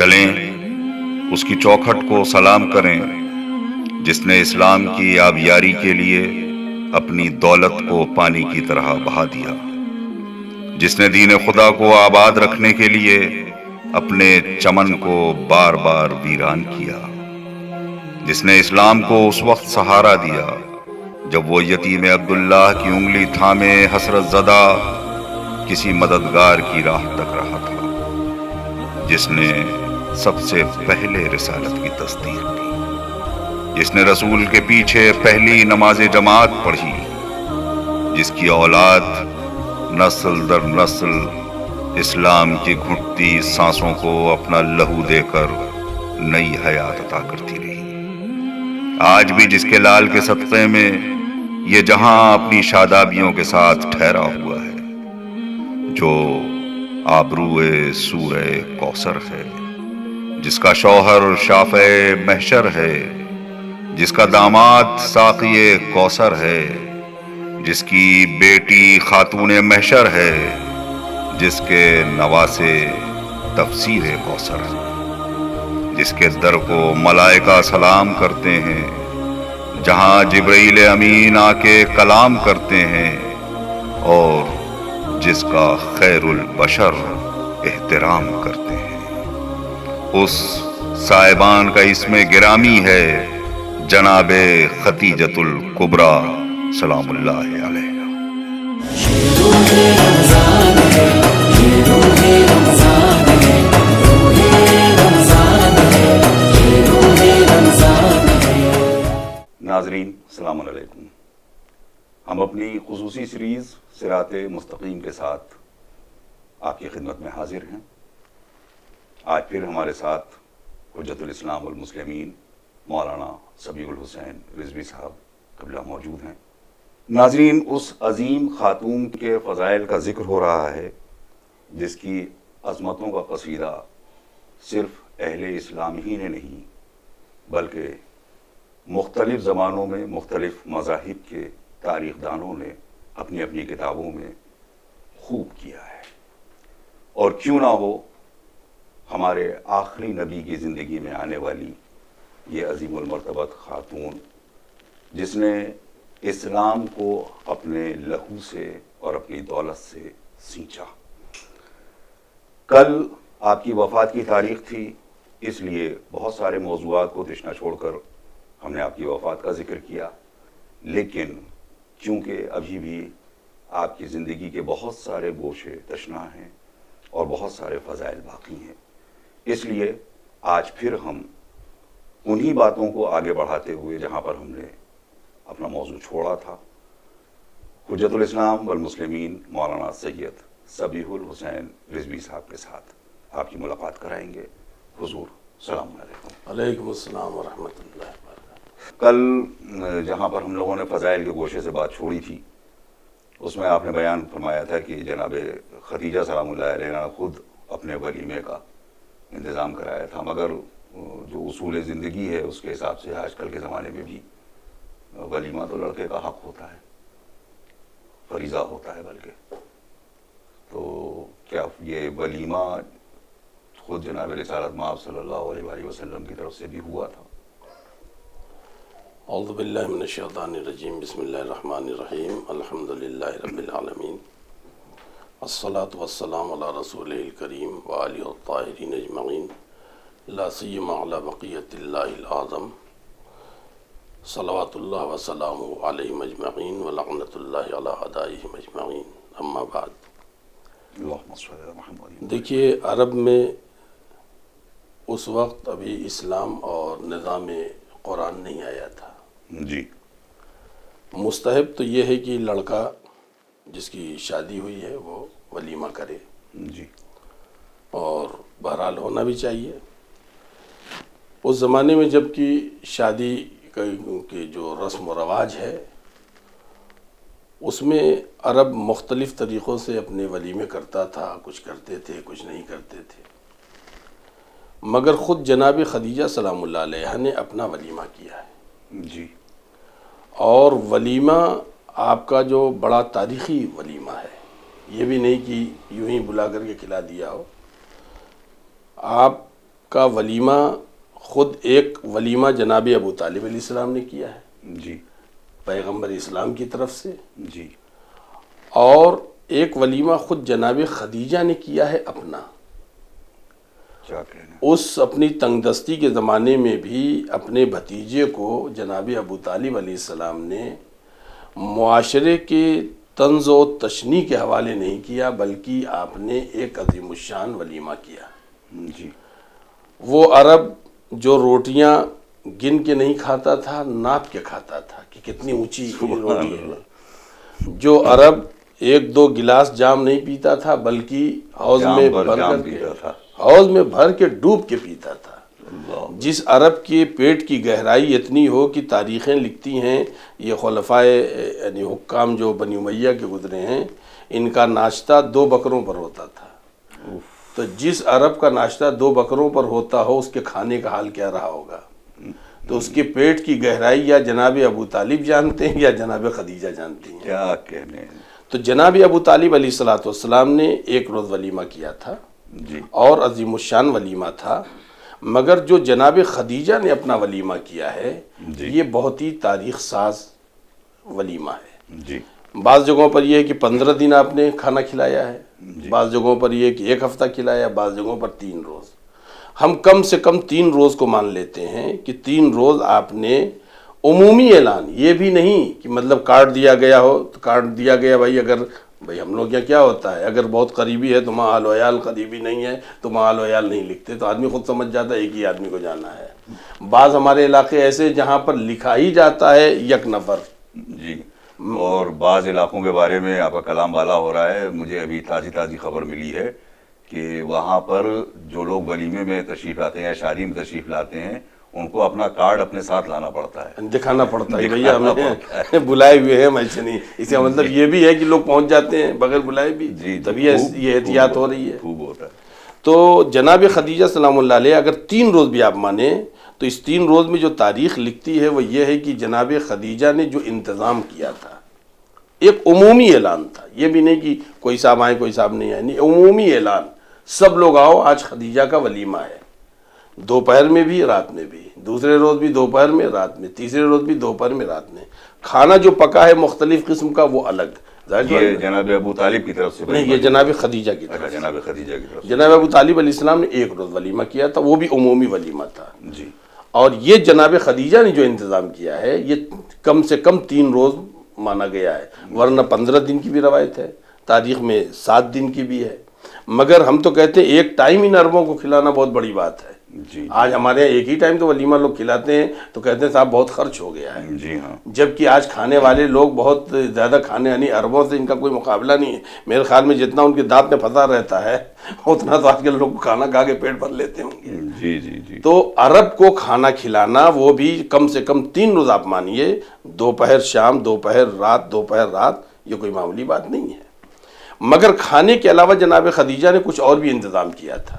چلیں اس کی چوکھٹ کو سلام کریں جس نے اسلام کی آبیاری کے لیے اپنی دولت کو پانی کی طرح بہا دیا، جس نے دین خدا کو آباد رکھنے کے لیے اپنے چمن کو بار بار ویران کیا، جس نے اسلام کو اس وقت سہارا دیا جب وہ یتیم عبداللہ کی انگلی تھامے حسرت زدہ کسی مددگار کی راہ تک رہا تھا، جس نے سب سے پہلے رسالت کی تصدیق کی، جس نے رسول کے پیچھے پہلی نماز جماعت پڑھی، جس کی اولاد نسل در نسل اسلام کی گھٹتی سانسوں کو اپنا لہو دے کر نئی حیات عطا کرتی رہی، آج بھی جس کے لال کے صدقے میں یہ جہاں اپنی شادابیوں کے ساتھ ٹھہرا ہوا ہے، جو آبروئے سورہ کوثر ہے، جس کا شوہر شافع محشر ہے، جس کا داماد ساقی کوثر ہے، جس کی بیٹی خاتون محشر ہے، جس کے نواسے تفسیر کوثر ہے، جس کے در کو ملائکہ سلام کرتے ہیں، جہاں جبرائیل امین آ کے کلام کرتے ہیں، اور جس کا خیر البشر احترام کرتے ہیں، اس صاحبان کا اسم گرامی ہے جناب ختیجۃ الکبریٰ سلام اللہ علیہ۔ ناظرین السلام علیکم، ہم اپنی خصوصی سیریز صراط مستقیم کے ساتھ آپ کی خدمت میں حاضر ہیں۔ آج پھر ہمارے ساتھ حجت الاسلام والمسلمین مولانا سبیع الحسین رضوی صاحب قبلہ موجود ہیں۔ ناظرین، اس عظیم خاتون کے فضائل کا ذکر ہو رہا ہے جس کی عظمتوں کا قصیدہ صرف اہل اسلام ہی نے نہیں بلکہ مختلف زمانوں میں مختلف مذاہب کے تاریخ دانوں نے اپنی اپنی کتابوں میں خوب کیا ہے، اور کیوں نہ ہو ہمارے آخری نبی کی زندگی میں آنے والی یہ عظیم المرتبت خاتون جس نے اسلام کو اپنے لہو سے اور اپنی دولت سے سینچا۔ کل آپ کی وفات کی تاریخ تھی، اس لیے بہت سارے موضوعات کو تشنا چھوڑ کر ہم نے آپ کی وفات کا ذکر کیا، لیکن چونکہ ابھی بھی آپ کی زندگی کے بہت سارے گوشے تشنا ہیں اور بہت سارے فضائل باقی ہیں، اس لیے آج پھر ہم انہی باتوں کو آگے بڑھاتے ہوئے جہاں پر ہم نے اپنا موضوع چھوڑا تھا، حجت الاسلام والمسلمین مولانا سید سبیع الحسین رضوی صاحب کے ساتھ آپ کی ملاقات کرائیں گے۔ حضور السلام علیکم۔ علیکم السلام ورحمۃ اللہ وبرکاتہ۔ کل جہاں پر ہم لوگوں نے فضائل کے گوشے سے بات چھوڑی تھی، اس میں آپ نے بیان فرمایا تھا کہ جناب ختیجہ سلام اللہ علیہ نے خود اپنے ولیمے کا انتظام کرایا تھا، مگر جو اصول زندگی ہے اس کے حساب سے آج کل کے زمانے میں بھی ولیمہ تو لڑکے کا حق ہوتا ہے، فریضہ ہوتا ہے بلکہ، تو کیا یہ ولیمہ خود جناب رسالت مآب صلی اللہ علیہ وآلہ وسلم کی طرف سے بھی ہوا تھا؟ اعوذ باللہ من الشیطان الرجیم، بسم اللہ الرحمن الرحیم، الحمدللہ رب العالمین، الصلاۃ والسلام علی رسولہ الکریم وآلہ الطاہرین اجمعین، لا سیما علی بقیۃ اللہ الاعظم، صلوات اللہ وسلامہ علیہم اجمعین ولعنۃ اللہ علی اعدائہم اجمعین، اما بعد۔ اللہم صل علی محمد۔ دیکھیے، عرب میں اس وقت ابھی اسلام اور نظام قرآن نہیں آیا تھا۔ جی۔ مستحب تو یہ ہے کہ لڑکا جس کی شادی ہوئی ہے وہ ولیمہ کرے، جی، اور بہرحال ہونا بھی چاہیے۔ اس زمانے میں جب کہ شادی کے جو رسم و رواج ہے اس میں عرب مختلف طریقوں سے اپنے ولیمے کرتا تھا، کچھ کرتے تھے کچھ نہیں کرتے تھے، مگر خود جناب خدیجہ سلام اللہ علیہ نے اپنا ولیمہ کیا ہے۔ جی، اور ولیمہ آپ کا جو بڑا تاریخی ولیمہ ہے، یہ بھی نہیں کہ یوں ہی بلا کر کے کھلا دیا ہو۔ آپ کا ولیمہ خود ایک ولیمہ جناب ابو طالب علیہ السلام نے کیا ہے جی پیغمبر اسلام کی طرف سے، جی اور ایک ولیمہ خود جناب خدیجہ نے کیا ہے اپنا۔ کیا کہنا، اس اپنی تنگ دستی کے زمانے میں بھی اپنے بھتیجے کو جناب ابو طالب علیہ السلام نے معاشرے کے طنز و تشنیع کے حوالے نہیں کیا، بلکہ آپ نے ایک عظیم الشان ولیمہ کیا۔ جی وہ عرب جو روٹیاں گن کے نہیں کھاتا تھا، ناپ کے کھاتا تھا کہ کتنی اونچی روٹی ہے۔ جو عرب ایک دو گلاس جام نہیں پیتا تھا، بلکہ حوض میں بھر کے ڈوب کے پیتا تھا۔ جس عرب کے پیٹ کی گہرائی اتنی ہو کہ تاریخیں لکھتی ہیں، یہ خلفائے یعنی حکام جو بنی امیہ کے گزرے ہیں، ان کا ناشتہ 2 بکروں پر ہوتا تھا۔ تو جس عرب کا ناشتہ 2 بکروں پر ہوتا ہو، اس کے کھانے کا حال کیا رہا ہوگا؟ تو اس کے پیٹ کی گہرائی یا جناب ابو طالب جانتے ہیں یا جناب خدیجہ جانتی ہیں۔ کیا کہنے، تو جناب ابو طالب علیہ السلام نے ایک روز ولیمہ کیا تھا جی اور عظیم الشان ولیمہ تھا، مگر جو جناب خدیجہ نے اپنا ولیمہ کیا ہے یہ بہت ہی تاریخ ساز ولیمہ ہے۔ جی بعض جگہوں پر یہ ہے کہ 15 دن آپ نے کھانا کھلایا ہے، بعض جگہوں پر یہ ہے کہ 1 ہفتہ کھلایا، بعض جگہوں پر 3 روز۔ ہم کم سے کم 3 روز کو مان لیتے ہیں کہ 3 روز آپ نے عمومی اعلان، یہ بھی نہیں کہ مطلب کارڈ دیا گیا ہو تو کارڈ دیا گیا بھائی ہم لوگ کیا ہوتا ہے، اگر بہت قریبی ہے تو ماں آل و عیال، قریبی نہیں ہے تو ماں آل و عیال نہیں لکھتے، تو آدمی خود سمجھ جاتا ہے ایک ہی آدمی کو جانا ہے۔ بعض ہمارے علاقے ایسے جہاں پر لکھا ہی جاتا ہے 1 نفر۔ جی، اور بعض علاقوں کے بارے میں آپ کا کلام بالا ہو رہا ہے، مجھے ابھی تازی خبر ملی ہے کہ وہاں پر جو لوگ ولیمے میں تشریف لاتے ہیں یا شادی میں تشریف لاتے ہیں، ان کو اپنا کارڈ اپنے ساتھ لانا پڑتا ہے، دکھانا پڑتا ہے بھیا ہمیں بلائے ہوئے ہیں، ایسے نہیں۔ اس کا مطلب یہ بھی ہے کہ لوگ پہنچ جاتے ہیں بغیر بلائے بھی، تبھی یہ احتیاط ہو رہی ہے۔ خوب ہوتا ہے۔ تو جناب خدیجہ سلام اللہ علیہ اگر 3 روز بھی آپ مانیں تو اس 3 روز میں جو تاریخ لکھتی ہے وہ یہ ہے کہ جناب خدیجہ نے جو انتظام کیا تھا، ایک عمومی اعلان تھا، یہ بھی نہیں کہ کوئی صاحب آئے کوئی صاحب نہیں آئے، نہیں، عمومی اعلان، سب لوگ آؤ آج خدیجہ کا ولیمہ ہے، دوپہر میں بھی رات میں بھی، دوسرے روز بھی دوپہر میں رات میں، تیسرے روز بھی دوپہر میں رات میں۔ کھانا جو پکا ہے مختلف قسم کا وہ الگ، یہ جناب ابو طالب کی طرف سے نہیں، یہ جناب خدیجہ کی طرف۔ جناب خدیجہ کی طرف جناب ابو طالب علیہ السلام نے 1 روز ولیمہ کیا تھا، وہ بھی عمومی ولیمہ تھا۔ جی، اور یہ جناب خدیجہ نے جو انتظام کیا ہے یہ کم سے کم 3 روز مانا گیا ہے، ورنہ 15 دن کی بھی روایت ہے، تاریخ میں 7 دن کی بھی ہے، مگر ہم تو کہتے ہیں ایک ٹائم ان عربوں کو کھلانا بہت بڑی بات ہے۔ جی آج ہمارے یہاں ایک ہی ٹائم تو ولیمہ لوگ کھلاتے ہیں تو کہتے ہیں صاحب بہت خرچ ہو گیا ہے، جی ہاں، جبکہ آج کھانے والے لوگ بہت زیادہ کھانے، یعنی عربوں سے ان کا کوئی مقابلہ نہیں ہے۔ میرے خیال میں جتنا ان کے دانت میں پھنسا رہتا ہے اتنا تو آج کل لوگ کھانا کھا کے پیٹ بھر لیتے ہوں گے۔ جی جی جی، تو عرب کو کھانا کھلانا وہ بھی کم سے کم 3 روز آپ مانیے، دوپہر شام، دوپہر رات، یہ کوئی معمولی بات نہیں ہے۔ مگر کھانے کے علاوہ جناب خدیجہ نے کچھ اور بھی انتظام کیا تھا،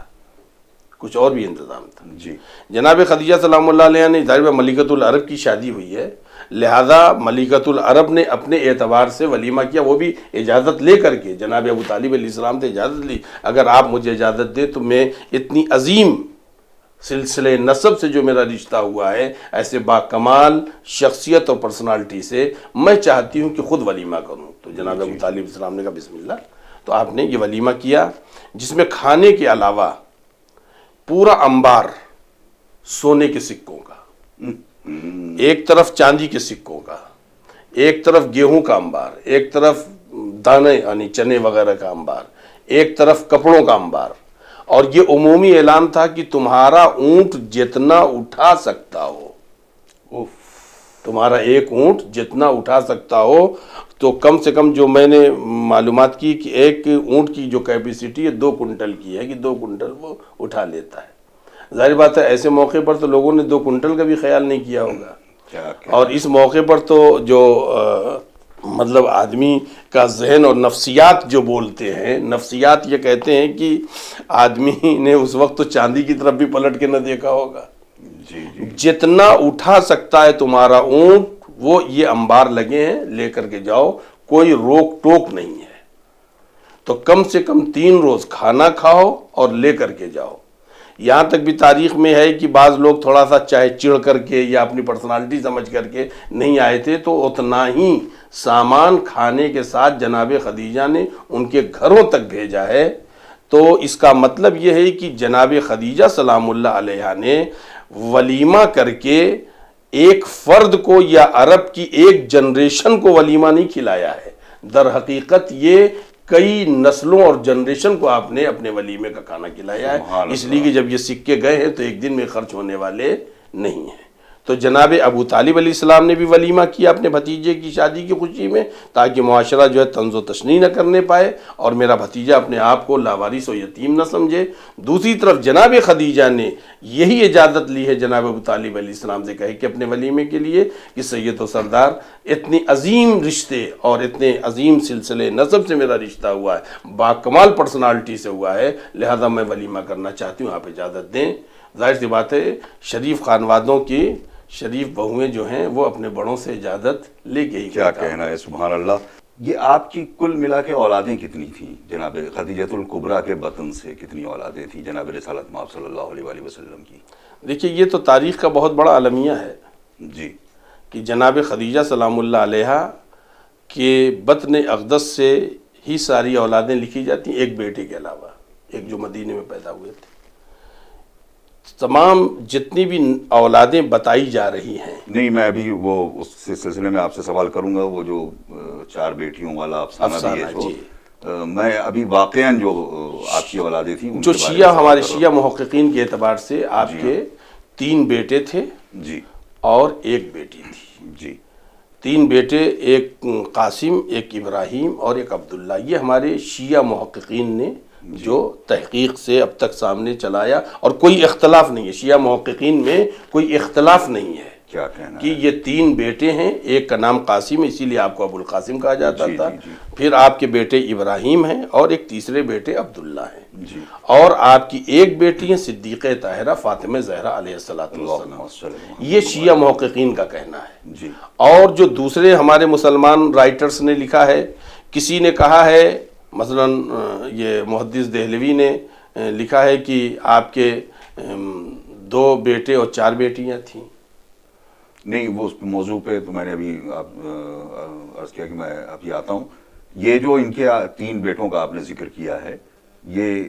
جی جناب خدیجہ سلام اللہ علیہ نے ظاہر ہے ملکۃ العرب کی شادی ہوئی ہے، لہذا ملکۃ العرب نے اپنے اعتبار سے ولیمہ کیا، وہ بھی اجازت لے کر کے، جناب ابو طالب علیہ السلام سے اجازت لی، اگر آپ مجھے اجازت دیں تو میں اتنی عظیم سلسلے نسب سے جو میرا رشتہ ہوا ہے، ایسے باکمال شخصیت اور پرسنالٹی سے، میں چاہتی ہوں کہ خود ولیمہ کروں۔ تو جناب ابو طالب علیہ السلام نے کہا بسم اللہ، تو آپ نے یہ ولیمہ کیا، جس میں کھانے کے علاوہ پورا انبار سونے کے سکوں کا، ایک طرف چاندی کے سکوں کا، ایک طرف گیہوں کا انبار، ایک طرف دانے یعنی چنے وغیرہ کا انبار، ایک طرف کپڑوں کا انبار، اور یہ عمومی اعلان تھا کہ تمہارا اونٹ جتنا اٹھا سکتا ہو، تمہارا ایک اونٹ جتنا اٹھا سکتا ہو، تو کم سے کم جو میں نے معلومات کی کہ ایک اونٹ کی جو کیپیسٹی ہے 2 کنٹل کی ہے، کہ 2 کنٹل وہ اٹھا لیتا ہے۔ ظاہر بات ہے ایسے موقع پر تو لوگوں نے 2 کنٹل کا بھی خیال نہیں کیا ہوگا، اور اس موقع پر تو جو مطلب آدمی کا ذہن اور نفسیات جو بولتے ہیں، نفسیات یہ کہتے ہیں کہ آدمی نے اس وقت تو چاندی کی طرف بھی پلٹ کے نہ دیکھا ہوگا۔ جتنا اٹھا سکتا ہے تمہارا اونٹ، وہ یہ انبار لگے ہیں، لے کر کے جاؤ، کوئی روک ٹوک نہیں ہے۔ تو کم سے کم 3 روز کھانا کھاؤ اور لے کر کے جاؤ۔ یہاں تک بھی تاریخ میں ہے کہ بعض لوگ تھوڑا سا چاہے چڑ کر کے یا اپنی پرسنالٹی سمجھ کر کے نہیں آئے تھے، تو اتنا ہی سامان کھانے کے ساتھ جناب خدیجہ نے ان کے گھروں تک بھیجا ہے۔ تو اس کا مطلب یہ ہے کہ جناب خدیجہ سلام اللہ علیہ نے ولیمہ کر کے ایک فرد کو یا عرب کی ایک جنریشن کو ولیمہ نہیں کھلایا ہے، در حقیقت یہ کئی نسلوں اور جنریشن کو آپ نے اپنے ولیمے کا کھانا کھلایا ہے، اس لیے کہ جب یہ سکے گئے ہیں تو ایک دن میں خرچ ہونے والے نہیں ہیں۔ تو جناب ابو طالب علیہ السلام نے بھی ولیمہ کیا اپنے بھتیجے کی شادی کی خوشی میں، تاکہ معاشرہ جو ہے طنز و تشنیع نہ کرنے پائے اور میرا بھتیجا اپنے آپ کو لاوارث و یتیم نہ سمجھے۔ دوسری طرف جناب خدیجہ نے یہی اجازت لی ہے جناب ابو طالب علیہ السلام سے کہے کہ اپنے ولیمے کے لیے کہ سید و سردار اتنی عظیم رشتے اور اتنے عظیم سلسلے نسب سے میرا رشتہ ہوا ہے، باکمال پرسنالٹی سے ہوا ہے، لہذا میں ولیمہ کرنا چاہتی ہوں، آپ اجازت دیں۔ ظاہر سی بات ہے شریف خانوادوں کی شریف بہویں جو ہیں وہ اپنے بڑوں سے اجازت لے کے ہی کیا کہنا ہے، سبحان اللہ۔ یہ آپ کی کل ملا کے اولادیں کتنی تھیں؟ جناب خدیجۃ الکبریٰ کے بطن سے کتنی اولادیں تھیں جناب رسالت مآب صلی اللہ علیہ وآلہ وسلم کی؟ دیکھیے یہ تو تاریخ کا بہت بڑا المیہ ہے جی، کہ جناب خدیجہ سلام اللہ علیہ کے بطن اقدس سے ہی ساری اولادیں لکھی جاتی ہیں، ایک بیٹے کے علاوہ، ایک جو مدینے میں پیدا ہوئے تھے۔ تمام جتنی بھی اولادیں بتائی جا رہی ہیں، نہیں میں ابھی وہ اس سلسلے میں آپ سے سوال کروں گا، وہ جو 4 بیٹیوں والا افسانہ بھی ہے جو میں ابھی واقعاً جو آپ کی اولادیں تھیں جو شیعہ ہمارے شیعہ محققین کے اعتبار سے آپ کے 3 بیٹے تھے جی اور 1 بیٹی تھی۔ جی 3 بیٹے، ایک قاسم، ایک ابراہیم اور ایک عبداللہ، یہ ہمارے شیعہ محققین نے جو تحقیق سے اب تک سامنے چلایا، اور کوئی اختلاف نہیں ہے شیعہ محققین میں، کوئی اختلاف نہیں ہے کیا کہنا کہ یہ 3 بیٹے ہیں۔ ایک کا نام قاسم، اسی لیے آپ کو ابو القاسم کہا جاتا جی تھا، جی جی پھر آپ کے بیٹے ابراہیم ہیں اور ایک تیسرے بیٹے عبداللہ ہیں، جی اور آپ کی ایک بیٹی ہیں صدیقہ طاہرہ فاطمہ زہرا علیہ السلام۔ اللہم صلی اللہ یہ شیعہ محققین کا کہنا ہے۔ جی اور جو دوسرے ہمارے مسلمان رائٹرز نے لکھا ہے، کسی نے کہا ہے، مثلا یہ محدث دہلوی نے لکھا ہے کہ آپ کے 2 بیٹے اور 4 بیٹیاں تھیں۔ نہیں وہ اس موضوع پہ تو میں نے ابھی عرض کیا کہ میں ابھی آتا ہوں۔ یہ جو ان کے 3 بیٹوں کا آپ نے ذکر کیا ہے، یہ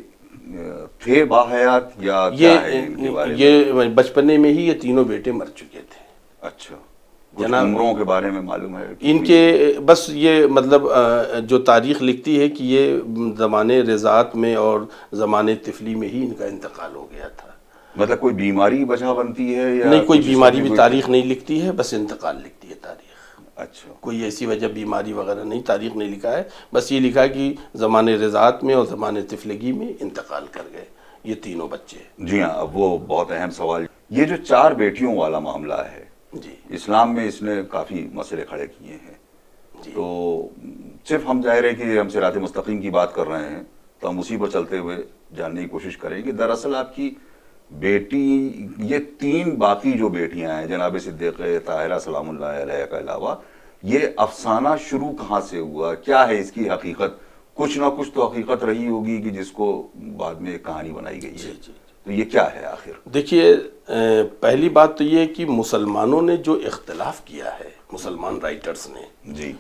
تھے باحیات یا کیا ہے ان کے بارے میں؟ یہ بچپنے میں ہی یہ تینوں بیٹے مر چکے تھے۔ اچھا، جناب عمروں کے بارے میں معلوم ہے ان کے بس یہ مطلب جو تاریخ لکھتی ہے کہ یہ زمانے رضاعت میں اور زمانے طفلی میں ہی ان کا انتقال ہو گیا تھا۔ مطلب کوئی بیماری وجہ بنتی ہے یا نہیں، کوئی کچھ اس بیماری میں بھی تاریخ نہیں لکھتی ہے، بس انتقال لکھتی ہے تاریخ۔ اچھا کوئی ایسی وجہ بیماری وغیرہ نہیں، تاریخ نہیں لکھا ہے، بس یہ لکھا ہے کہ زمانے رضاعت میں اور زمانے طفلگی میں انتقال کر گئے یہ تینوں بچے۔ جی ہاں، اب وہ بہت اہم سوال، یہ جو 4 بیٹیوں والا معاملہ ہے جی اسلام میں اس نے کافی مسئلے کھڑے کیے ہیں، جی تو صرف ہم ظاہر ہے کہ ہم صراط مستقیم کی بات کر رہے ہیں تو ہم اسی پر چلتے ہوئے جاننے کی کوشش کریں کہ دراصل آپ کی بیٹی، یہ 3 باقی جو بیٹیاں ہیں جناب صدیقہ طاہرہ سلام اللہ علیہ کے علاوہ، یہ افسانہ شروع کہاں سے ہوا؟ کیا ہے اس کی حقیقت؟ کچھ نہ کچھ تو حقیقت رہی ہوگی کہ جس کو بعد میں ایک کہانی بنائی گئی ہے، تو یہ کیا ہے آخر؟ دیکھیے پہلی بات تو یہ ہے کہ مسلمانوں نے جو اختلاف کیا ہے، مسلمان رائٹرز نے، جی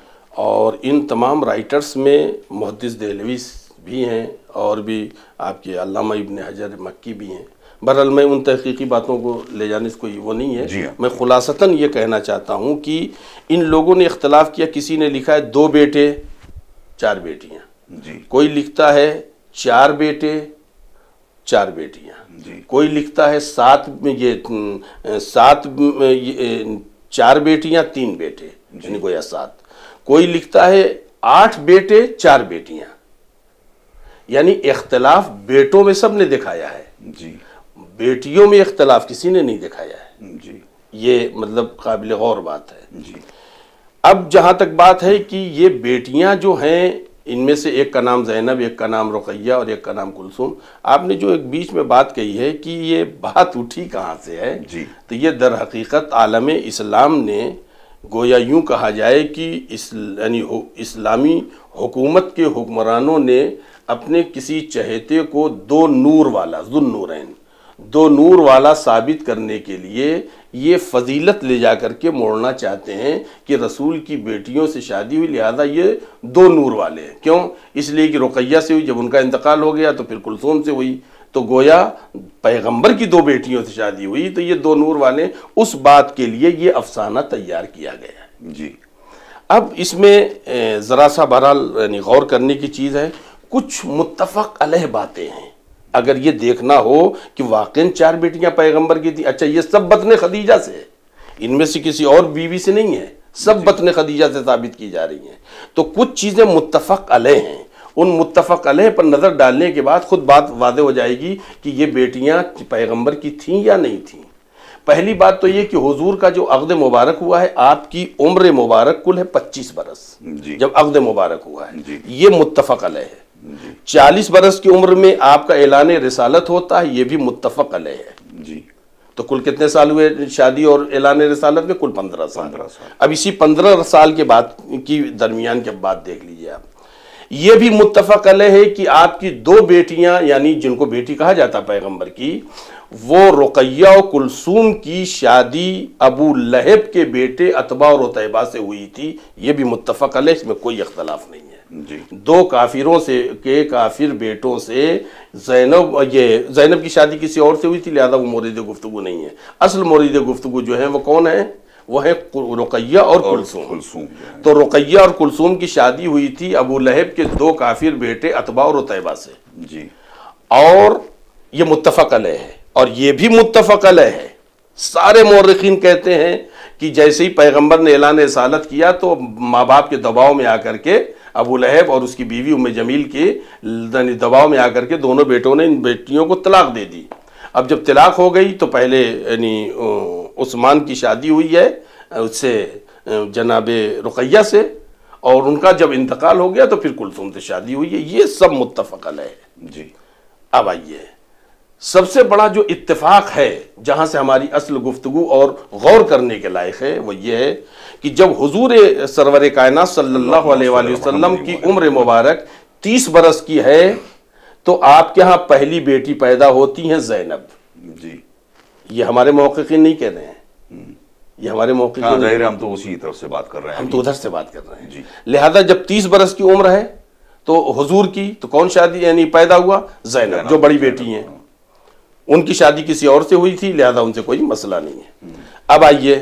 اور ان تمام رائٹرز میں محدث دہلوی بھی ہیں اور بھی آپ کے علامہ ابن حجر مکی بھی ہیں۔ بہرحال میں ان تحقیقی باتوں کو لے جانے سے کوئی وہ نہیں ہے، جی ہاں۔ میں خلاصتاً یہ کہنا چاہتا ہوں کہ ان لوگوں نے اختلاف کیا، کسی نے لکھا ہے 2 بیٹے 4 بیٹیاں، جی کوئی لکھتا ہے 4 بیٹے 4 بیٹیاں، جی کوئی لکھتا ہے 7 4 بیٹیاں 3 بیٹے، یعنی گویا 7، کوئی لکھتا ہے 8 بیٹے 4 بیٹیاں، یعنی اختلاف بیٹوں میں سب نے دکھایا ہے، جی بیٹیوں میں اختلاف کسی نے نہیں دکھایا ہے۔ جی یہ مطلب قابل غور بات ہے۔ جی اب جہاں تک بات ہے کہ یہ بیٹیاں جو ہیں، ان میں سے ایک کا نام زینب، ایک کا نام رقیہ اور ایک کا نام کلثوم، آپ نے جو ایک بیچ میں بات کہی ہے کہ یہ بات اٹھی کہاں سے ہے، جی تو یہ در حقیقت عالم اسلام نے گویا یوں کہا جائے کہ یعنی اسلامی حکومت کے حکمرانوں نے اپنے کسی چہیتے کو 2 نور والا ذو النورین دو نور والا ثابت کرنے کے لیے یہ فضیلت لے جا کر کے موڑنا چاہتے ہیں کہ رسول کی بیٹیوں سے شادی ہوئی لہذا یہ دو نور والے ہیں. کیوں؟ اس لیے کہ رقیہ سے ہوئی، جب ان کا انتقال ہو گیا تو پھر کلثوم سے ہوئی، تو گویا پیغمبر کی دو بیٹیوں سے شادی ہوئی تو یہ دو نور والے. اس بات کے لیے یہ افسانہ تیار کیا گیا ہے. جی. اب اس میں ذرا سا بہرحال یعنی غور کرنے کی چیز ہے، کچھ متفق علیہ باتیں ہیں. اگر یہ دیکھنا ہو کہ واقعاً 4 بیٹیاں پیغمبر کی تھیں، اچھا یہ سب بطن خدیجہ سے ہے، ان میں سے کسی اور بیوی سے نہیں ہے، سب بطن خدیجہ سے ثابت کی جا رہی ہیں، تو کچھ چیزیں متفق علیہ ہیں. ان متفق علیہ پر نظر ڈالنے کے بعد خود بات واضح ہو جائے گی کہ یہ بیٹیاں پیغمبر کی تھیں یا نہیں تھیں. پہلی بات تو یہ کہ حضور کا جو عقد مبارک ہوا ہے، آپ کی عمر مبارک کل ہے 25 برس جی. جب عقد مبارک ہوا ہے، جی. یہ متفق علیہ ہے. جی. 40 برس کی عمر میں آپ کا اعلان رسالت ہوتا ہے، یہ بھی متفق علیہ ہے. جی. تو کل کتنے سال ہوئے شادی اور اعلان رسالت میں؟ کل 15 سال. 15 سال. اب اسی 15 سال کے بعد کی درمیان کی بات دیکھ لیجئے آپ. یہ بھی متفق علیہ ہے کہ آپ کی 2 بیٹیاں، یعنی جن کو بیٹی کہا جاتا پیغمبر کی، وہ رقیہ و کلثوم کی شادی ابو لہب کے بیٹے عتبہ اور عتیبہ سے ہوئی تھی. یہ بھی متفق علیہ، اس میں کوئی اختلاف نہیں ہے. جی. 2 کافروں سے کے کافر بیٹوں سے زینب کی شادی کسی اور سے ہوئی تھی، لہذا وہ مورد گفتگو نہیں ہے. اصل مورد گفتگو جو ہیں وہ کون ہیں؟ وہ ہے رقیہ اور کلثوم. تو رقیہ اور کلثوم کی شادی ہوئی تھی ابو لہب کے 2 کافر بیٹے عتبہ اور عتیبہ سے. جی. اور یہ متفق علیہ ہے. اور یہ بھی متفق علیہ ہے، سارے مورخین کہتے ہیں کہ جیسے ہی پیغمبر نے اعلان رسالت کیا تو ماں باپ کے دباؤ میں آ کر کے ابو لہب اور اس کی بیوی ام جمیل کے دباؤ میں آ کر کے دونوں بیٹوں نے ان بیٹیوں کو طلاق دے دی. اب جب طلاق ہو گئی تو پہلے یعنی عثمان کی شادی ہوئی ہے اس سے جناب رقیہ سے، اور ان کا جب انتقال ہو گیا تو پھر کلثوم سے شادی ہوئی ہے. یہ سب متفق علیہ ہے. جی. اب آئیے سب سے بڑا جو اتفاق ہے جہاں سے ہماری اصل گفتگو اور غور کرنے کے لائق ہے وہ یہ ہے کہ جب حضور سرور کائنات صلی اللہ علیہ وآلہ وسلم کی عمر مبارک 30 برس کی ہے تو آپ کے ہاں پہلی بیٹی پیدا ہوتی ہیں زینب. جی. یہ ہمارے محققین نہیں کہہ رہے ہیں، یہ ہمارے محققین، ظاہر ہے ہم تو اسی طرف سے بات کر رہے ہیں، ہم تو ادھر سے بات کر رہے ہیں. جی. لہذا جب 30 برس کی عمر ہے تو حضور کی تو کون شادی یعنی پیدا ہوا؟ زینب، جو بڑی بیٹی ہیں. ان کی شادی کسی اور سے ہوئی تھی لہذا ان سے کوئی مسئلہ نہیں ہے. اب آئیے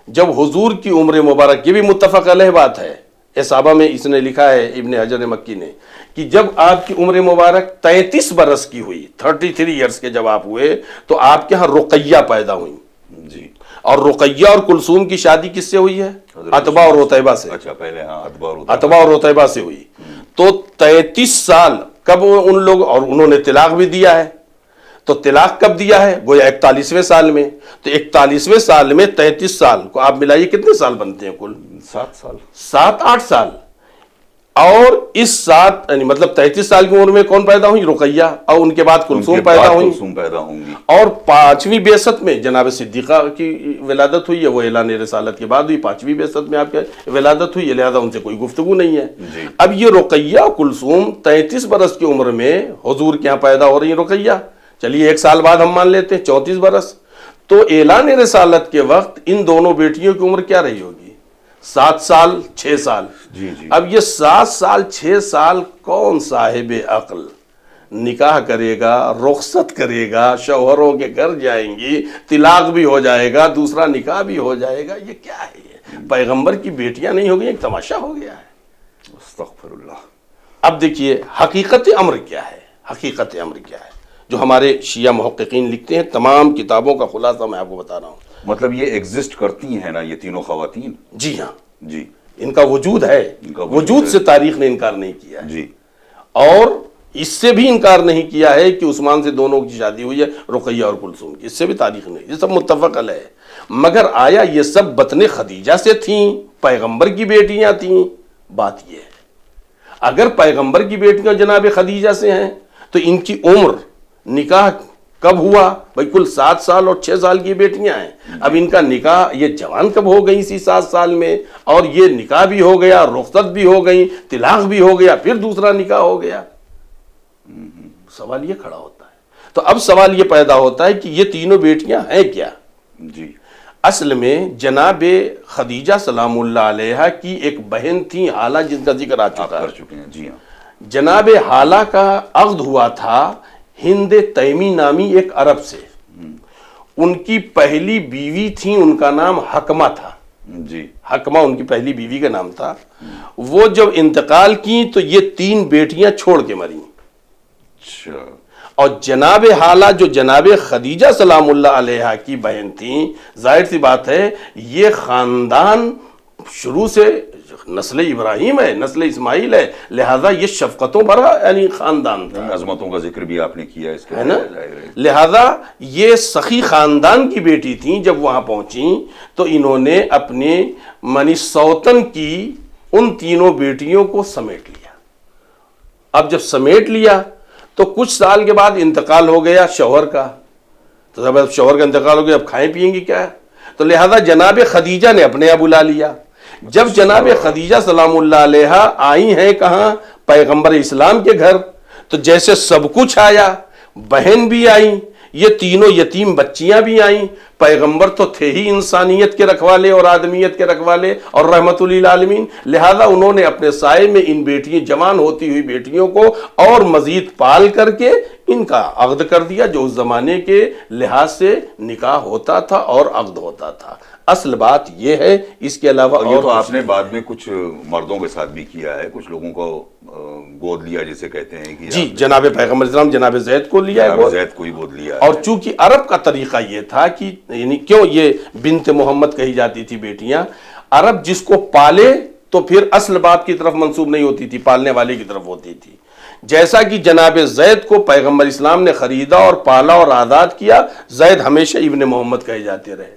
جب حضور کی عمر مبارک، یہ بھی متفق علیہ بات ہے، اصابہ میں اس نے لکھا ہے ابن حجر مکی نے کہ جب آپ کی عمر مبارک 33 برس کی ہوئی، 33 ایئرس کے جب آپ ہوئے تو آپ کے ہاں رقیہ پیدا ہوئیں. جی. اور رقیہ اور کلثوم کی شادی کس سے ہوئی ہے؟ عتبہ اور عتیبہ سے. اچھا پہلے ہاں عتبہ اور عتیبہ سے ہوئی. تو 33 سال کب ان لوگ، اور انہوں نے طلاق بھی دیا ہے، تو طلاق کب دیا ہے؟ گویا 41ویں سال میں. تو 41ویں سال میں 33 سال کو آپ ملائیے کتنے سال بنتے ہیں؟ کل 7 سال، 7-8 سال. اور اس 7 یعنی مطلب 33 سال کی عمر میں کون پیدا ہوئی؟ رقیہ. اور ان کے بعد کلثوم پیدا ہوئی. اور 5ویں بعثت میں جناب صدیقہ کی ولادت ہوئی ہے، وہ اعلان رسالت کے بعد ہوئی. 5ویں بعثت میں آپ کی ولادت ہوئی ہے، لہذا ان سے کوئی گفتگو نہیں ہے. جی. اب یہ رقیہ کلثوم 33 برس کی عمر میں حضور کے یہاں پیدا ہو رہی ہیں. رقیہ چلیے 1 سال بعد ہم مان لیتے ہیں 34 برس. تو اعلان رسالت کے وقت ان دونوں بیٹیوں کی عمر کیا رہی ہوگی؟ 7 سال 6 سال. جی. جی. اب یہ 7 سال 6 سال کون صاحب عقل نکاح کرے گا، رخصت کرے گا، شوہروں کے گھر جائیں گی، طلاق بھی ہو جائے گا، دوسرا نکاح بھی ہو جائے گا. یہ کیا ہے؟ یہ پیغمبر کی بیٹیاں نہیں ہو گئی، ایک تماشا ہو گیا ہے. استغفر اللہ. اب دیکھیے حقیقت امر کیا ہے. حقیقت امر کیا ہے جو ہمارے شیعہ محققین لکھتے ہیں، تمام کتابوں کا خلاصہ میں آپ کو بتا رہا ہوں. مطلب یہ ایگزسٹ کرتی ہیں نا یہ تینوں خواتین؟ جی ہاں. جی. ان کا وجود ہے، وجود سے تاریخ نے انکار نہیں کیا ہے. جی. اور اس سے بھی انکار نہیں کیا ہے کہ عثمان سے دونوں کی شادی ہوئی ہے، رقیہ اور کلثوم کی، اس سے بھی تاریخ نہیں. یہ سب متفق علیہ ہے. مگر آیا یہ سب بطن خدیجہ سے تھیں؟ پیغمبر کی بیٹیاں تھیں؟ بات یہ ہے اگر پیغمبر کی بیٹیاں جناب خدیجہ سے ہیں تو ان کی عمر نکاح کب ہوا؟ بھائی کل 7 سال اور 6 سال کی بیٹیاں ہیں. اب ان کا نکاح یہ جوان کب ہو گئی اسی 7 سال میں، اور یہ نکاح بھی ہو گیا، رخصت بھی ہو گئی، طلاق بھی ہو گیا، پھر دوسرا نکاح ہو گیا. سوال یہ کھڑا ہوتا ہے. تو اب سوال یہ پیدا ہوتا ہے کہ یہ تینوں بیٹیاں ہیں کیا؟ جی اصل میں جناب خدیجہ سلام اللہ علیہ کی ایک بہن تھی حالہ، جن کا ذکر آ آپ چکا کر ہے. چکے ہیں. جی ہاں. جناب حالہ کا عقد ہوا تھا ہند تیمی نامی ایک عرب سے. ان کی پہلی بیوی تھی، ان کا نام حکمہ تھا. جی حکمہ ان کی پہلی بیوی کا نام تھا. وہ جب انتقال کی تو یہ 3 بیٹیاں چھوڑ کے مریں. اچھا. اور جناب حالہ جو جناب خدیجہ سلام اللہ علیہ کی بہن تھیں، ظاہر سی بات ہے یہ خاندان شروع سے نسل ابراہیم ہے، نسل اسماعیل ہے، لہذا یہ شفقتوں بھرا یعنی خاندان تھا. عظمتوں کا ذکر بھی آپ نے کیا اس کے ہے نا؟ ظاہر ہے. لہذا یہ سخی خاندان کی بیٹی تھیں. جب وہاں پہنچیں تو انہوں نے اپنے منی سوتن کی ان تینوں بیٹیوں کو سمیٹ لیا. اب جب سمیٹ لیا تو کچھ سال کے بعد انتقال ہو گیا شوہر کا. تو جب شوہر کا انتقال ہو گیا اب کھائیں پیئیں گی کیا؟ تو لہذا جناب خدیجہ نے اپنے یہاں بلا لیا. جب جناب خدیجہ سلام اللہ علیہ آئی ہیں کہاں؟ پیغمبر اسلام کے گھر. تو جیسے سب کچھ آیا، بہن بھی آئیں، یہ تینوں یتیم بچیاں بھی آئیں. پیغمبر تو تھے ہی انسانیت کے رکھوالے اور آدمیت کے رکھوالے اور رحمت للعالمین، لہذا انہوں نے اپنے سائے میں ان بیٹیاں، جوان ہوتی ہوئی بیٹیوں کو اور مزید پال کر کے ان کا عقد کر دیا، جو اس زمانے کے لحاظ سے نکاح ہوتا تھا اور عقد ہوتا تھا. اصل بات یہ ہے. اس کے علاوہ اور یہ تو آپ نے بعد میں کچھ مردوں کے ساتھ بھی کیا ہے، کچھ لوگوں کو گود لیا جسے کہتے ہیں کہ جی جناب پیغمبر اسلام جناب زید کو لیا ہے، زید کو ہی گود لیا ہے. اور چونکہ عرب کا طریقہ یہ تھا کہ یعنی کیوں یہ بنت محمد کہی جاتی تھی بیٹیاں، عرب جس کو پالے تو پھر اصل باپ کی طرف منسوب نہیں ہوتی تھی، پالنے والے کی طرف ہوتی تھی. جیسا کہ جناب زید کو پیغمبر اسلام نے خریدا اور پالا اور آزاد کیا، زید ہمیشہ ابن محمد کہے جاتے رہے.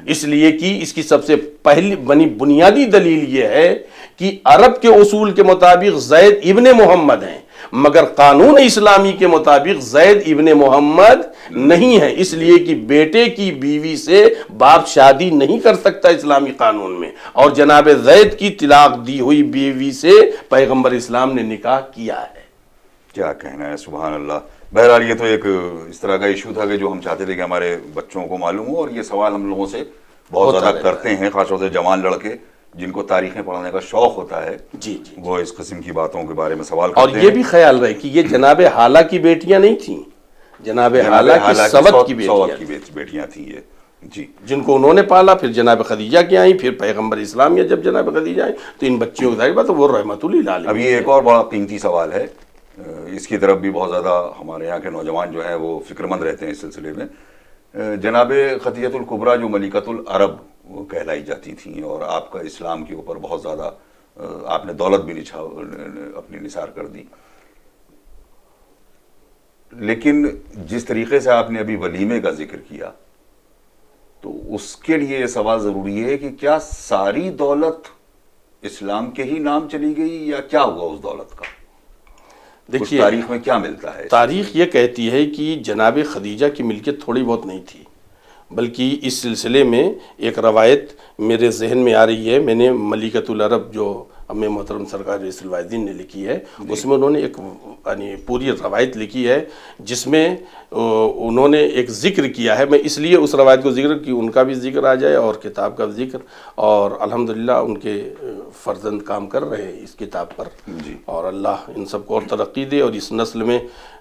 اس لیے کہ اس کی سب سے پہلی بنیادی دلیل یہ ہے کہ عرب کے اصول کے مطابق زید ابن محمد ہیں، مگر قانون اسلامی کے مطابق زید ابن محمد نہیں ہے. اس لیے کہ بیٹے کی بیوی سے باپ شادی نہیں کر سکتا اسلامی قانون میں، اور جناب زید کی طلاق دی ہوئی بیوی سے پیغمبر اسلام نے نکاح کیا ہے. کیا کہنا ہے، سبحان اللہ. بہرحال یہ تو ایک اس طرح کا ایشو تھا کہ جو ہم چاہتے تھے کہ ہمارے بچوں کو معلوم ہو، اور یہ سوال ہم لوگوں سے بہت زیادہ کرتے ہیں، خاص طور سے جوان لڑکے جن کو تاریخیں پڑھنے کا شوق ہوتا ہے. جی وہ اس قسم کی باتوں کے بارے میں سوال کرتے ہیں. اور یہ بھی خیال رہے کہ یہ جناب حالہ کی بیٹیاں نہیں تھیں، جناب حالہ کی سوت کی بیٹیاں تھیں یہ. جی جن کو انہوں نے پالا. پھر جناب خدیجہ کی آئیں، پھر پیغمبر اسلام یا جب جناب خدیجہ آئیں تو ان بچیوں کی ظاہر بات وہ رحمت للعالمین. اب یہ ایک اور بڑا قیمتی سوال ہے، اس کی طرف بھی بہت زیادہ ہمارے یہاں کے نوجوان جو ہیں وہ فکر مند رہتے ہیں اس سلسلے میں. جناب خدیجۃ الکبریٰ جو ملکۃ العرب وہ کہلائی جاتی تھیں، اور آپ کا اسلام کے اوپر بہت زیادہ آپ نے دولت بھی اپنی نثار کر دی. لیکن جس طریقے سے آپ نے ابھی ولیمے کا ذکر کیا تو اس کے لیے یہ سوال ضروری ہے کہ کیا ساری دولت اسلام کے ہی نام چلی گئی یا کیا ہوا اس دولت کا؟ دیکھیے تاریخ میں کیا ملتا ہے؟ تاریخ یہ کہتی ہے کہ جناب خدیجہ کی ملکیت تھوڑی بہت نہیں تھی، بلکہ اس سلسلے میں ایک روایت میرے ذہن میں آ رہی ہے. میں نے ملکۃ العرب جو ہمیں محترم سرکار رئیس الواعظین نے لکھی ہے، اس میں انہوں نے ایک یعنی پوری روایت لکھی ہے جس میں انہوں نے ایک ذکر کیا ہے. میں اس لیے اس روایت کو ذکر کہ ان کا بھی ذکر آ جائے اور کتاب کا ذکر، اور الحمدللہ ان کے فرزند کام کر رہے ہیں اس کتاب پر. اور اللہ ان سب کو اور ترقی دے، اور اس نسل میں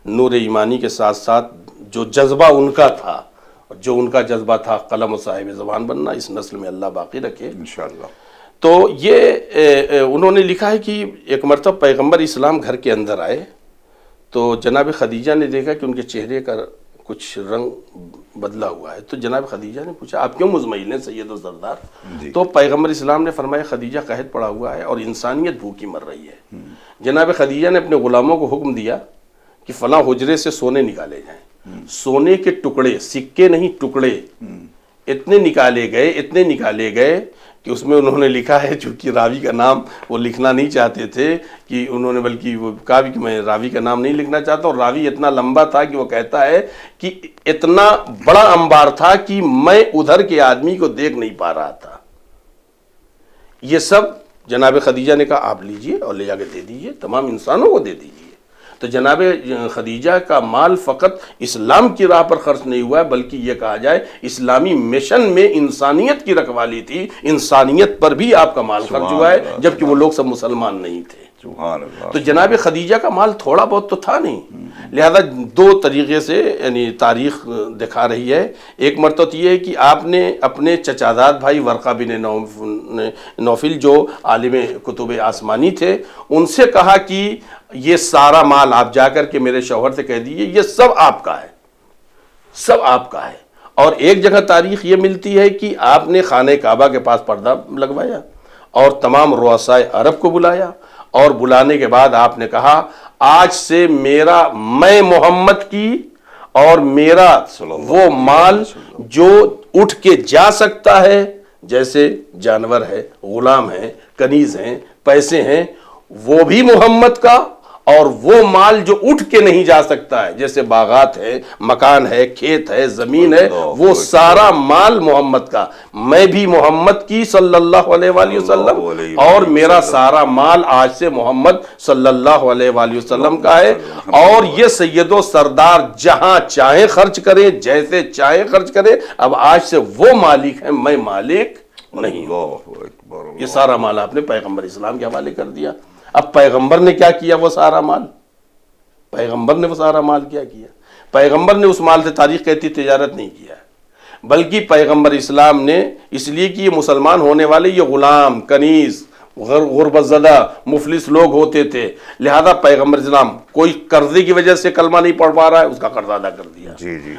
نور ایمانی کے ساتھ ساتھ جو جذبہ ان کا تھا، جو ان کا جذبہ تھا قلم و صاحب زبان بننا، اس نسل میں اللہ باقی رکھے انشاءاللہ. تو یہ انہوں نے لکھا ہے کہ ایک مرتبہ پیغمبر اسلام گھر کے اندر آئے تو جناب خدیجہ نے دیکھا کہ ان کے چہرے کا کچھ رنگ بدلا ہوا ہے. تو جناب خدیجہ نے پوچھا آپ کیوں مزمعیل ہیں سید و سردار؟ تو پیغمبر اسلام نے فرمایا خدیجہ قحط پڑا ہوا ہے اور انسانیت بھوکی مر رہی ہے. جناب خدیجہ نے اپنے غلاموں کو حکم دیا کہ فلاں حجرے سے سونے نکالے جائیں. سونے کے ٹکڑے، سکے نہیں ٹکڑے، اتنے نکالے گئے کہ اس میں انہوں نے لکھا ہے، چونکہ راوی کا نام وہ لکھنا نہیں چاہتے تھے کہ انہوں نے بلکہ وہ کہا بھی کہ میں راوی کا نام نہیں لکھنا چاہتا، اور راوی اتنا لمبا تھا کہ وہ کہتا ہے کہ اتنا بڑا انبار تھا کہ میں ادھر کے آدمی کو دیکھ نہیں پا رہا تھا. یہ سب جناب خدیجہ نے کہا آپ لیجئے اور لے جا کے دے دیجئے، تمام انسانوں کو دے دیجئے. تو جناب خدیجہ کا مال فقط اسلام کی راہ پر خرچ نہیں ہوا ہے، بلکہ یہ کہا جائے اسلامی مشن میں انسانیت کی رکھوالی تھی، انسانیت پر بھی آپ کا مال خرچ ہوا ہے، جبکہ وہ لوگ سب مسلمان نہیں تھے۔ سبحان اللہ۔ تو جناب خدیجہ کا مال تھوڑا بہت تو تھا نہیں، لہذا دو طریقے سے یعنی تاریخ دکھا رہی ہے۔ ایک مرتبہ یہ ہے کہ آپ نے اپنے چچاداد بھائی ورقہ بن نوفل جو عالم کتب آسمانی تھے، ان سے کہا کہ یہ سارا مال آپ جا کر کے میرے شوہر سے کہہ دیجئے یہ سب آپ کا ہے، سب آپ کا ہے۔ اور ایک جگہ تاریخ یہ ملتی ہے کہ آپ نے خانہ کعبہ کے پاس پردہ لگوایا اور تمام رؤساء عرب کو بلایا، اور بلانے کے بعد آپ نے کہا آج سے میں محمد کی اور میرا وہ مال جو اٹھ کے جا سکتا ہے، جیسے جانور ہے، غلام ہے، کنیز ہیں، پیسے ہیں، وہ بھی محمد کا، اور وہ مال جو اٹھ کے نہیں جا سکتا ہے جیسے باغات ہے، مکان ہے، کھیت ہے، زمین ہے، وہ سارا مال محمد کا، میں بھی محمد کی صلی اللہ علیہ وآلہ وسلم، اور میرا سارا مال آج سے محمد صلی اللہ علیہ وآلہ وسلم کا ہے، اور یہ سید و سردار جہاں چاہیں خرچ کریں، جیسے چاہیں خرچ کریں، اب آج سے وہ مالک ہیں، میں مالک نہیں ہوں۔ یہ سارا مال آپ نے پیغمبر اسلام کے حوالے کر دیا۔ اب پیغمبر نے کیا کیا وہ سارا مال؟ پیغمبر نے وہ سارا مال کیا کیا؟ پیغمبر نے اس مال سے تاریخ کہتی تجارت نہیں کیا ہے، بلکہ پیغمبر اسلام نے اس لیے کہ یہ مسلمان ہونے والے یہ غلام، کنیز، غربت زدہ، مفلس لوگ ہوتے تھے، لہذا پیغمبر اسلام کوئی قرضے کی وجہ سے کلمہ نہیں پڑھ پا رہا ہے، اس کا قرض ادا کر دیا۔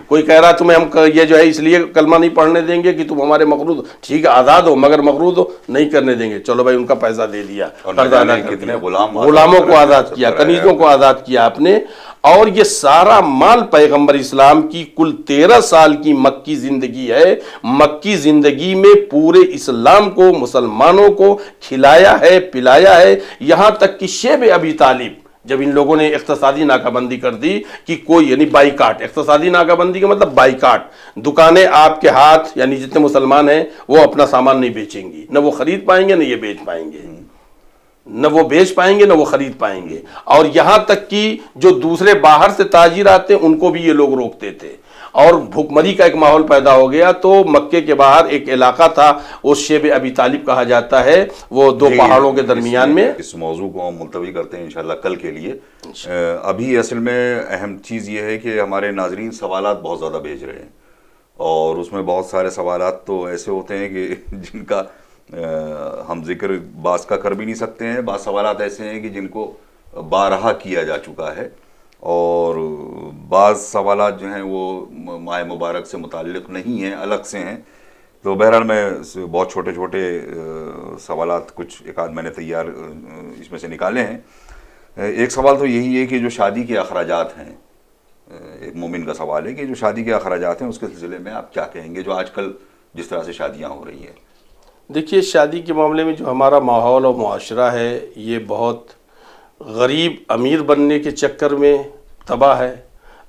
کوئی کہہ رہا تمہیں ہم یہ جو ہے اس لیے کلمہ نہیں پڑھنے دیں گے کہ تم ہمارے مقروض، ٹھیک ہے آزاد ہو مگر مقروض ہو نہیں کرنے دیں گے، چلو بھائی ان کا پیسہ دے دیا، قرض ادا کر دیا، غلاموں کو آزاد کیا، کنیزوں کو آزاد کیا آپ نے۔ اور یہ سارا مال پیغمبر اسلام کی کل 13 سال کی مکی زندگی ہے، مکی زندگی میں پورے اسلام کو، مسلمانوں کو کھلایا ہے، پلایا ہے، یہاں تک کہ شیب ابی طالب جب ان لوگوں نے اقتصادی ناکہ بندی کر دی کہ کوئی یعنی بائیکاٹ، اقتصادی ناکہ بندی کا مطلب بائیکاٹ، دکانیں آپ کے ہاتھ یعنی جتنے مسلمان ہیں وہ اپنا سامان نہیں بیچیں گی، نہ وہ خرید پائیں گے نہ یہ بیچ پائیں گے، نہ وہ بیچ پائیں گے نہ وہ خرید پائیں گے، اور یہاں تک کہ جو دوسرے باہر سے تاجر آتے ہیں ان کو بھی یہ لوگ روکتے تھے، اور بھوکمری کا ایک ماحول پیدا ہو گیا۔ تو مکے کے باہر ایک علاقہ تھا، اس شیب ابی طالب کہا جاتا ہے، وہ دو پہاڑوں کے درمیان میں۔ اس موضوع کو ہم ملتوی کرتے ہیں انشاءاللہ کل کے لیے۔ ابھی اصل میں اہم چیز یہ ہے کہ ہمارے ناظرین سوالات بہت زیادہ بھیج رہے ہیں، اور اس میں بہت سارے سوالات تو ایسے ہوتے ہیں کہ جن کا ہم ذکر بعض کا کر بھی نہیں سکتے ہیں، بعض سوالات ایسے ہیں کہ جن کو بارہا کیا جا چکا ہے، اور بعض سوالات جو ہیں وہ ماہ مبارک سے متعلق نہیں ہیں، الگ سے ہیں۔ تو بہرحال میں بہت چھوٹے چھوٹے سوالات کچھ ایک آدھ میں نے تیار اس میں سے نکالے ہیں۔ ایک سوال تو یہی ہے کہ جو شادی کے اخراجات ہیں، ایک مومن کا سوال ہے کہ جو شادی کے اخراجات ہیں اس کے سلسلے میں آپ کیا کہیں گے، جو آج کل جس طرح سے شادیاں ہو رہی ہیں؟ دیکھیے شادی کے معاملے میں جو ہمارا ماحول اور معاشرہ ہے یہ بہت غریب امیر بننے کے چکر میں تباہ ہے،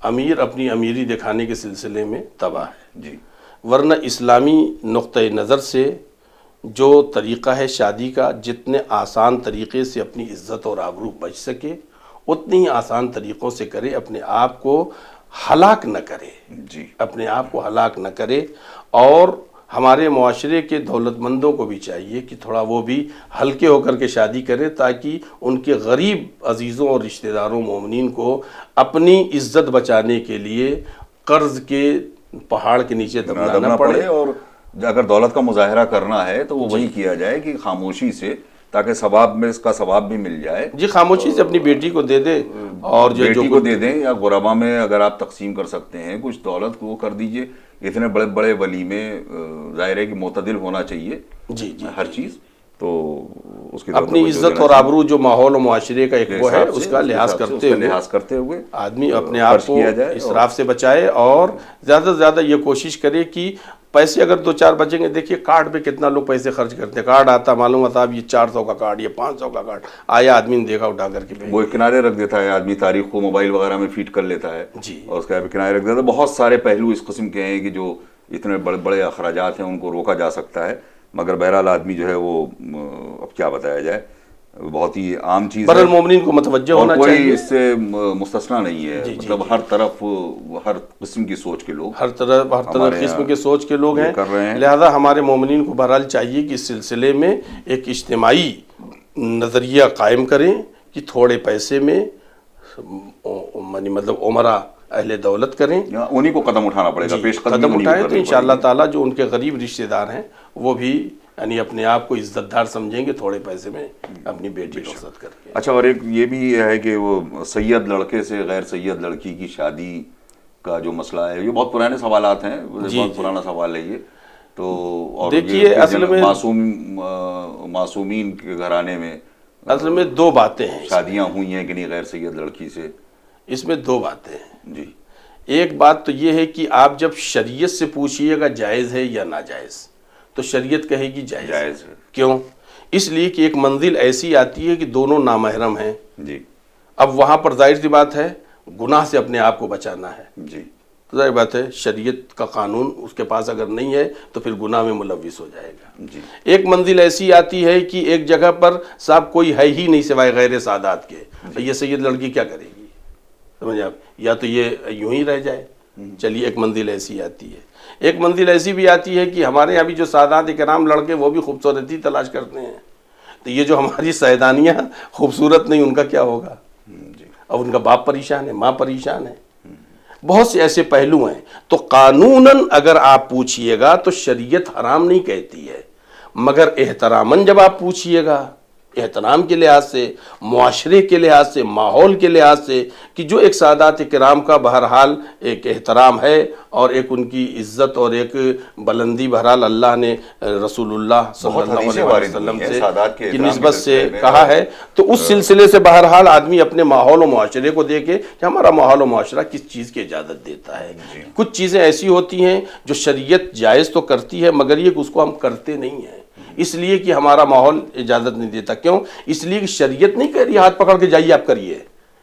امیر اپنی امیری دکھانے کے سلسلے میں تباہ ہے جی، ورنہ اسلامی نقطۂ نظر سے جو طریقہ ہے شادی کا، جتنے آسان طریقے سے اپنی عزت اور آبرو بچ سکے اتنی ہی آسان طریقوں سے کرے، اپنے آپ کو ہلاک نہ کرے، جی، اپنے آپ کو ہلاک نہ کرے۔ اور ہمارے معاشرے کے دولت مندوں کو بھی چاہیے کہ تھوڑا وہ بھی ہلکے ہو کر کے شادی کریں، تاکہ ان کے غریب عزیزوں اور رشتہ داروں مومنین کو اپنی عزت بچانے کے لیے قرض کے پہاڑ کے نیچے دبنا نہ پڑے، اور اگر دولت کا مظاہرہ کرنا ہے تو وہ وہی کیا جائے کہ خاموشی سے، تاکہ ثواب میں اس کا ثواب بھی مل جائے۔ جی خاموشی سے اپنی بیٹی کو دے دے، اور بیٹی کو دے دیں، یا غربا میں اگر آپ تقسیم کر سکتے ہیں کچھ دولت کو کر دیجئے۔ اتنے بڑے بڑے ولیمے ظاہر ہے کہ معتدل ہونا چاہیے جی جی ہر چیز، تو اس کی اپنی عزت اور آبرو جو ماحول و معاشرے کا ایک وہ ہے اس کا لحاظ کرتے ہوئے آدمی اپنے آپ کو اسراف سے بچائے، اور زیادہ سے زیادہ یہ کوشش کرے کہ پیسے اگر 2-4 بچیں گے۔ دیکھیے کارڈ پہ کتنا لوگ پیسے خرچ کرتے ہیں، کارڈ آتا معلوم ہوتا اب یہ 400 کا کارڈ، یہ 500 کا کارڈ آیا، آدمی نے دیکھا اٹھا کر کے وہ کنارے رکھ دیتا ہے، آدمی تاریخ کو موبائل وغیرہ میں فیڈ کر لیتا ہے جی، اور اس کا کنارے رکھ دیتا ہے۔ بہت سارے پہلو اس قسم کے ہیں کہ جو اتنے بڑے بڑے اخراجات ہیں ان کو روکا جا سکتا ہے، مگر بہرحال آدمی جو ہے وہ اب کیا بتایا جائے، بہت ہی عام چیز بر المومنین کو متوجہ ہونا کوئی چاہیے، اس سے مستثنا نہیں ہے، مطلب ہر طرف ہر قسم کی سوچ کے لوگ، ہر طرح قسم کے سوچ کے لوگ ہیں، کر رہے ہیں۔ لہذا ہمارے مومنین کو بہرحال چاہیے کہ اس سلسلے میں ایک اجتماعی نظریہ قائم کریں کہ تھوڑے پیسے میں مطلب عمرہ اہل دولت کریں، انہی کو قدم اٹھانا پڑے گا، پیش قدم اٹھائیں تو انشاءاللہ تعالیٰ جو ان کے غریب رشتہ دار ہیں وہ بھی یعنی اپنے آپ کو عزت دار سمجھیں گے، تھوڑے پیسے میں اپنی بیٹی رخصت کر کے۔ اچھا، اور ایک یہ بھی ہے کہ وہ سید لڑکے سے غیر سید لڑکی کی شادی کا جو مسئلہ ہے، یہ بہت پرانے سوالات ہیں، بہت پرانا سوال ہے یہ تو۔ اور دیکھیے اصل میں معصومین کے گھرانے میں اصل میں دو باتیں ہیں، شادیاں ہوئی ہیں کہ نہیں غیر سید لڑکی سے؟ اس میں دو باتیں ہیں جی۔ ایک بات تو یہ ہے کہ آپ جب شریعت سے پوچھئے گا جائز ہے یا ناجائز تو شریعت کہے گی جائز ہے۔ کیوں؟ اس لیے کہ ایک منزل ایسی آتی ہے کہ دونوں نامحرم ہیں، جی۔ اب وہاں پر ظاہر سی بات ہے گناہ سے اپنے آپ کو بچانا ہے، جی۔ تو ظاہر بات ہے شریعت کا قانون اس کے پاس اگر نہیں ہے تو پھر گناہ میں ملوث ہو جائے گا۔ جی۔ ایک منزل ایسی آتی ہے کہ ایک جگہ پر صاحب کوئی ہے ہی نہیں سوائے غیر سادات کے، یہ سید لڑکی کیا کرے گی؟ سمجھے آپ؟ یا تو یہ یوں ہی رہ جائے، چلیے ایک منزل ایسی آتی ہے۔ ایک منزل ایسی بھی آتی ہے کہ ہمارے یہاں بھی جو سادات کرام لڑکے وہ بھی خوبصورتی تلاش کرتے ہیں، تو یہ جو ہماری سیدانیاں خوبصورت نہیں ان کا کیا ہوگا؟ اب ان کا باپ پریشان ہے، ماں پریشان ہے، بہت سے ایسے پہلو ہیں۔ تو قانوناً اگر آپ پوچھئے گا تو شریعت حرام نہیں کہتی ہے، مگر احتراماً جب آپ پوچھئے گا، احترام کے لحاظ سے، معاشرے کے لحاظ سے، ماحول کے لحاظ سے، کہ جو ایک سادات کرام کا بہرحال ایک احترام ہے اور ایک ان کی عزت اور ایک بلندی بہرحال اللہ نے رسول اللہ صلی اللہ علیہ وسلم سے کی نسبت سے کہا ہے، تو اس سلسلے سے بہرحال آدمی اپنے ماحول و معاشرے کو دیکھے کہ ہمارا ماحول و معاشرہ کس چیز کی اجازت دیتا ہے۔ کچھ چیزیں ایسی ہوتی ہیں جو شریعت جائز تو کرتی ہے مگر یہ کہ اس کو ہم کرتے نہیں ہیں، اس لیے کہ ہمارا ماحول اجازت نہیں دیتا۔ کیوں؟ اس لیے کہ شریعت نہیں کہہ رہی ہاتھ پکڑ کے جائیے آپ کریے،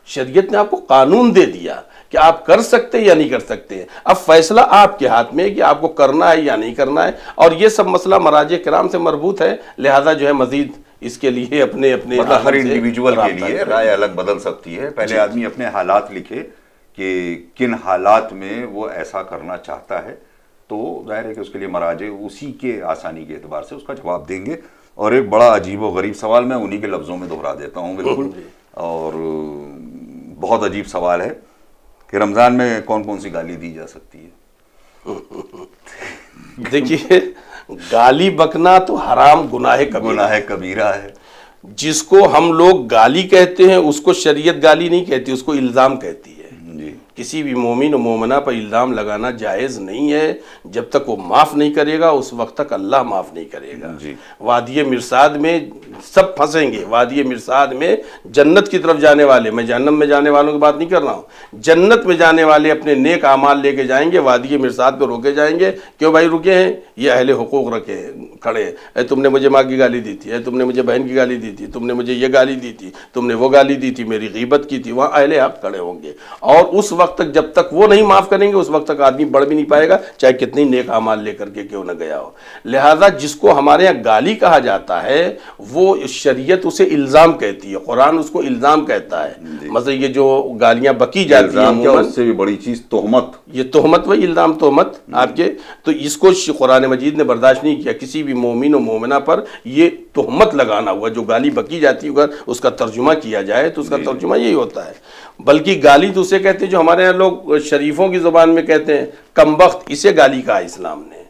شریعت نے آپ کو قانون دے دیا کہ آپ کر سکتے یا نہیں کر سکتے، اب فیصلہ آپ کے ہاتھ میں ہے کہ آپ کو کرنا ہے یا نہیں کرنا ہے، اور یہ سب مسئلہ مراجع کرام سے مربوط ہے، لہذا جو ہے مزید اس کے لیے اپنے مطلب ہر انڈیویجول کے لیے رائے الگ بدل سکتی ہے۔ پہلے آدمی اپنے حالات لکھے کہ کن حالات میں وہ ایسا کرنا چاہتا ہے، تو ظاہر ہے کہ اس کے لیے مراجع اسی کے آسانی کے اعتبار سے اس کا جواب دیں گے۔ اور ایک بڑا عجیب و غریب سوال میں انہی کے لفظوں میں دہرا دیتا ہوں بالکل، اور بہت عجیب سوال ہے کہ رمضان میں کون کون سی گالی دی جا سکتی ہے؟ دیکھیے گالی بکنا تو حرام گناہ کبیرہ ہے۔ جس کو ہم لوگ گالی کہتے ہیں اس کو شریعت گالی نہیں کہتی، اس کو الزام کہتی ہے۔ کسی بھی مومن و مومنہ پر الزام لگانا جائز نہیں ہے، جب تک وہ معاف نہیں کرے گا اس وقت تک اللہ معاف نہیں کرے گا۔ وادی مرصاد میں سب پھنسیں گے، وادی مرصاد میں جنت کی طرف جانے والے، میں جہنم میں جانے والوں کی بات نہیں کر رہا ہوں، جنت میں جانے والے اپنے نیک اعمال لے کے جائیں گے، وادی مرصاد پہ روکے جائیں گے۔ کیوں بھائی رکے ہیں؟ یہ اہل حقوق رکھے کھڑے، اے تم نے مجھے ماں کی گالی دی تھی، اے تم نے مجھے بہن کی گالی دی تھی، تم نے مجھے یہ گالی دی تھی، تم نے وہ گالی دی تھی، میری غیبت کی تھی، وہاں اہل حق کھڑے ہوں گے، اور اس وقت تک جب تک وہ نہیں معاف کریں گے اس وقت تک آدمی بڑھ بھی نہیں پائے گا، چاہے کتنی نیک اعمال لے کر کے کیوں نہ گیا ہو۔ لہذا جس کو ہمارے یہاں گالی کہا جاتا ہے وہ شریعت اسے الزام کہتی ہے، قرآن اس کو الزام کہتا ہے۔ مثلا یہ جو گالیاں بکی جاتی ہیں، اس سے بھی بڑی چیز تہمت، یہ تہمت وہی الزام تہمت آپ کے، تو اس کو قرآن مجید نے برداشت نہیں کیا۔ کسی بھی مومن و مومنہ پر یہ تہمت لگانا ہوا، جو گالی بکی جاتی ہے اگر اس کا ترجمہ کیا جائے تو اس کا ترجمہ یہی ہوتا ہے۔ بلکہ گالی تو اسے کہتے ہیں جو ہمارے یہاں لوگ شریفوں کی زبان میں کہتے ہیں کمبخت، اسے گالی کہا اسلام نے۔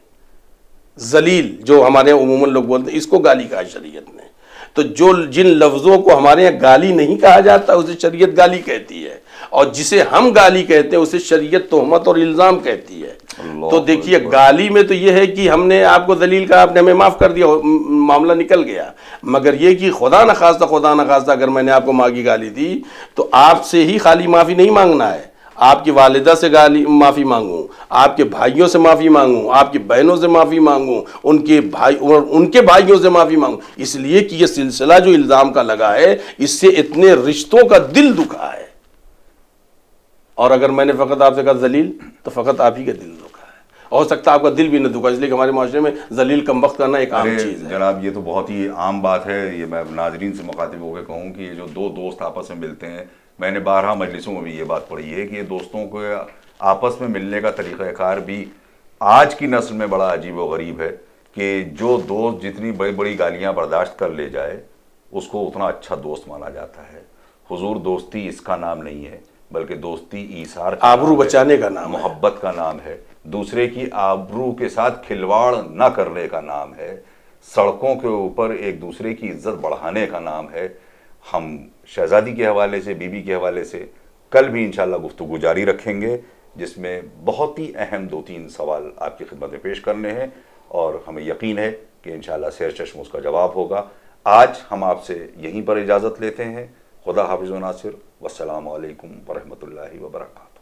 ذلیل جو ہمارے یہاں عموماً لوگ بولتے ہیں اس کو گالی کہا شریعت نے۔ تو جو جن لفظوں کو ہمارے یہاں گالی نہیں کہا جاتا اسے شریعت گالی کہتی ہے، اور جسے ہم گالی کہتے ہیں اسے شریعت تہمت اور الزام کہتی ہے۔ تو دیکھیے گالی میں تو یہ ہے کہ ہم نے آپ کو ذلیل کہا، آپ نے ہمیں معاف کر دیا، معاملہ نکل گیا، مگر یہ کہ خدا نخواستہ اگر میں نے آپ کو ماں کی گالی دی تو آپ سے ہی خالی معافی نہیں مانگنا ہے، آپ کی والدہ سے معافی مانگوں، آپ کے بھائیوں سے معافی مانگوں، آپ کی بہنوں سے معافی مانگوں، ان کے بھائیوں سے معافی مانگوں، اس لیے کہ یہ سلسلہ جو الزام کا لگا ہے اس سے اتنے رشتوں کا دل دکھا ہے، اور اگر میں نے فقط آپ سے کہا ذلیل تو فقط آپ ہی کا دل دکھا ہے، ہو سکتا ہے آپ کا دل بھی نہ دکھا، اس لیے کہ ہمارے معاشرے میں ذلیل کمبخت کرنا ایک عام چیز ہے۔ جناب یہ تو بہت ہی عام بات ہے، یہ میں ناظرین سے مخاطب ہو کے کہوں کہ یہ جو دو دوست آپس میں ملتے ہیں، میں نے بارہا مجلسوں میں بھی یہ بات پڑھی ہے کہ یہ دوستوں کو آپس میں ملنے کا طریقہ کار بھی آج کی نسل میں بڑا عجیب و غریب ہے کہ جو دوست جتنی بڑی بڑی گالیاں برداشت کر لے جائے اس کو اتنا اچھا دوست مانا جاتا ہے۔ حضور دوستی اس کا نام نہیں ہے، بلکہ دوستی ایثار کا آبرو بچانے کا نام ہے، محبت کا نام ہے، دوسرے کی آبرو کے ساتھ کھلواڑ نہ کرنے کا نام ہے، سڑکوں کے اوپر ایک دوسرے کی عزت بڑھانے کا نام ہے۔ ہم شہزادی کے حوالے سے، بی بی کے حوالے سے کل بھی انشاءاللہ گفتگو جاری رکھیں گے، جس میں بہت ہی اہم 2-3 سوال آپ کی خدمت میں پیش کرنے ہیں، اور ہمیں یقین ہے کہ انشاءاللہ سیر چشم اس کا جواب ہوگا۔ آج ہم آپ سے یہیں پر اجازت لیتے ہیں۔ خدا حافظ و ناصر، والسلام علیکم ورحمۃ اللہ وبرکاتہ۔